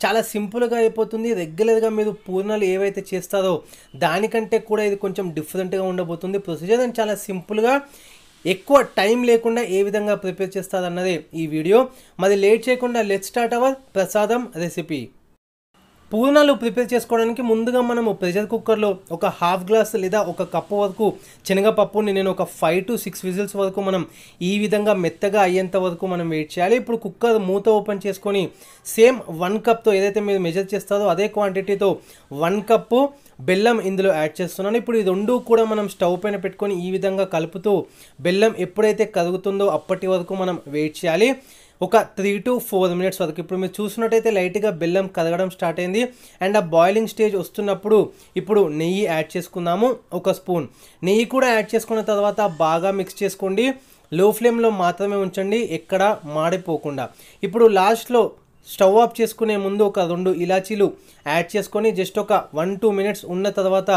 చాలా సింపుల్గా అయిపోతుంది. రెగ్యులర్గా మీరు పూర్ణాలు ఏవైతే చేస్తారో దానికంటే కూడా ఇది కొంచెం డిఫరెంట్గా ఉండబోతుంది. ప్రొసీజర్ అని చాలా సింపుల్గా ఎక్కువ టైం లేకుండా ఏ విధంగా ప్రిపేర్ చేస్తారన్నదే ఈ వీడియో. మరి లేట్ చేయకుండా లెట్స్ స్టార్ట్ అవర్ ప్రసాదం రెసిపీ. పూర్ణాలు ప్రిపేర్ చేసుకోవడానికి ముందుగా మనము ప్రెషర్ కుక్కర్లో ఒక హాఫ్ గ్లాస్ లేదా ఒక కప్పు వరకు శనగపప్పుని నేను ఒక 5 to 6 విజిల్స్ వరకు మనం ఈ విధంగా మెత్తగా అయ్యేంత వరకు మనం వెయిట్ చేయాలి. ఇప్పుడు కుక్కర్ మూత ఓపెన్ చేసుకొని సేమ్ 1 కప్తో ఏదైతే మీరు మెజర్ చేస్తారో అదే క్వాంటిటీతో 1 కప్పు బెల్లం ఇందులో యాడ్ చేస్తున్నాను. ఇప్పుడు ఈ రెండు కూడా మనం స్టవ్ పైన పెట్టుకొని ఈ విధంగా కలుపుతూ బెల్లం ఎప్పుడైతే కరుగుతుందో అప్పటి వరకు మనం వెయిట్ చేయాలి, ఒక 3 to 4 మినిట్స్ వరకు. ఇప్పుడు మీరు చూసినట్టయితే లైట్గా బెల్లం కరగడం స్టార్ట్ అయింది అండ్ ఆ బాయిలింగ్ స్టేజ్ వస్తున్నప్పుడు ఇప్పుడు నెయ్యి యాడ్ చేసుకుందాము. ఒక స్పూన్ నెయ్యి కూడా యాడ్ చేసుకున్న తర్వాత బాగా మిక్స్ చేసుకోండి. లో ఫ్లేమ్లో మాత్రమే ఉంచండి, ఎక్కడ మాడిపోకుండా. ఇప్పుడు లాస్ట్లో స్టవ్ ఆఫ్ చేసుకునే ముందు ఒక 2 ఇలాచీలు యాడ్ చేసుకొని జస్ట్ ఒక 1-2 మినిట్స్ ఉన్న తర్వాత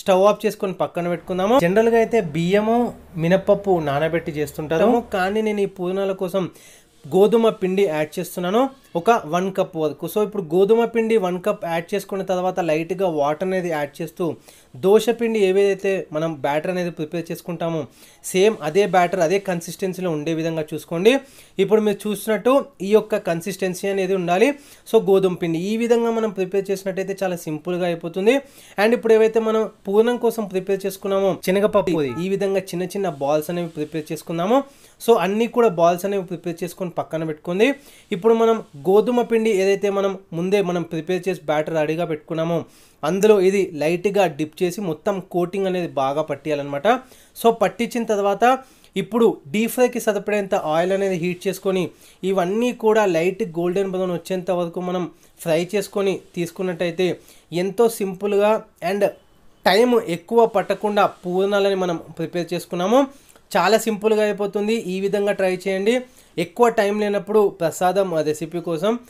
స్టవ్ ఆఫ్ చేసుకొని పక్కన పెట్టుకుందాము. జనరల్గా అయితే బియ్యము మినపప్పు నానబెట్టి చేస్తుంటారు, కానీ నేను ఈ పూర్ణాల కోసం గోధుమ పిండి యాడ్ చేస్తున్నాను ఒక 1 కప్ వరకు. సో ఇప్పుడు గోధుమ పిండి 1 కప్ యాడ్ చేసుకున్న తర్వాత లైట్గా వాటర్ అనేది యాడ్ చేస్తూ దోశ పిండి ఏదైతే మనం బ్యాటర్ అనేది ప్రిపేర్ చేసుకుంటామో సేమ్ అదే బ్యాటర్ అదే కన్సిస్టెన్సీలో ఉండే విధంగా చూసుకోండి. ఇప్పుడు మీరు చూసినట్టు ఈ యొక్క కన్సిస్టెన్సీ అనేది ఉండాలి. సో గోధుమ పిండి ఈ విధంగా మనం ప్రిపేర్ చేసినట్టయితే చాలా సింపుల్గా అయిపోతుంది. అండ్ ఇప్పుడు ఏవైతే మనం పూర్ణం కోసం ప్రిపేర్ చేసుకున్నామో శనగపప్పు ఈ విధంగా చిన్న చిన్న బాల్స్ అనేవి ప్రిపేర్ చేసుకున్నాము. సో అన్నీ కూడా బాల్స్ అనేవి ప్రిపేర్ చేసుకొని పక్కన పెట్టుకుంది. ఇప్పుడు మనం గోధుమ పిండి ఏదైతే మనం ముందే ప్రిపేర్ చేసి బ్యాటర్ రెడీగా పెట్టుకున్నామో అందులో ఇది లైట్గా డిప్ చేసి మొత్తం కోటింగ్ అనేది బాగా పట్టియాలన్నమాట. సో పట్టించిన తర్వాత ఇప్పుడు డీప్ ఫ్రైకి సరిపడేంత ఆయిల్ అనేది హీట్ చేసుకొని ఇవన్నీ కూడా లైట్ గోల్డెన్ బ్రౌన్ వచ్చేంత వరకు మనం ఫ్రై చేసుకొని తీసుకున్నట్టయితే ఎంతో సింపుల్గా అండ్ టైం ఎక్కువ పట్టకుండా పూర్ణాలని మనం ప్రిపేర్ చేసుకున్నాము. చాలా సింపుల్గా అయిపోతుంది. ఈ విధంగా ట్రై చేయండి. ఎక్కువ టైం లేనప్పుడు ప్రసాదం రెసిపీ కోసం